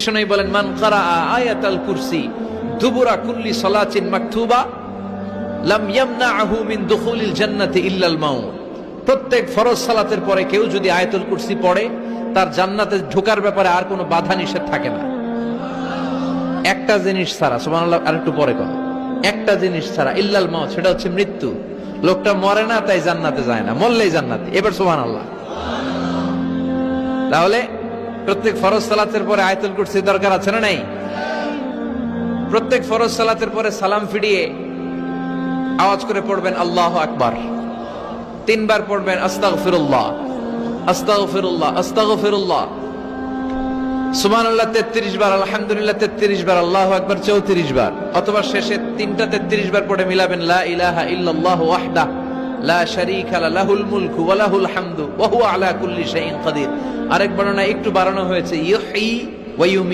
শোনাই বলেন, মান ক্বারাআ আয়াতাল কুরসি দুবুরা কুল্লি সালাতিন মাকতুবা লাম ইয়ামনাহু মিন দুখুলিল জান্নাতি ইল্লাল মাউত। প্রত্যেক ফরজ সালাতের পরে কেউ যদি আয়াতুল কুরসি পড়ে, তার জান্নাতে ঢোকার ব্যাপারে আর কোনো বাধা নিষেধ থাকে না। একটা জিনিস ছাড়া, সুবহানাল্লাহ, আর একটু পরে কোন একটা জিনিস ছাড়া, ইল্লাল মাউত, সেটা হচ্ছে মৃত্যু। লোকটা মরে না তাই জান্নাতে যায় না, মরলেই জান্নাতে। এবার সুবহানাল্লাহ। তাহলে প্রত্যেক ফরজ সালাতের পরে আয়াতুল কুরসি দরকার আছে না নাই? প্রত্যেক ফরজ সালাতের পরে সালাম ফিরিয়ে আওয়াজ করে পড়বেন আল্লাহু আকবার। 3 বার পড়বেন আস্তাগফিরুল্লাহ, আস্তাগফিরুল্লাহ, আস্তাগফিরুল্লাহ। সুবহানাল্লাহ 33 বার, আলহামদুলিল্লাহ 33 বার, আল্লাহু আকবার 34 বার। অথবা শেষে 3টা 33 বার পড়ে মিলাবেন লা ইলাহা ইল্লাল্লাহু ওয়াহদাহু লা শারীকা লাহুল মুলকু ওয়া লাহুল হামদু ওয়া হুয়া আলা কুল্লি শাইইন কাদির। আরেক বর্ণনায় একটু বাড়ানো হয়েছে, ইউহয়ী ওয়া ইউমীত।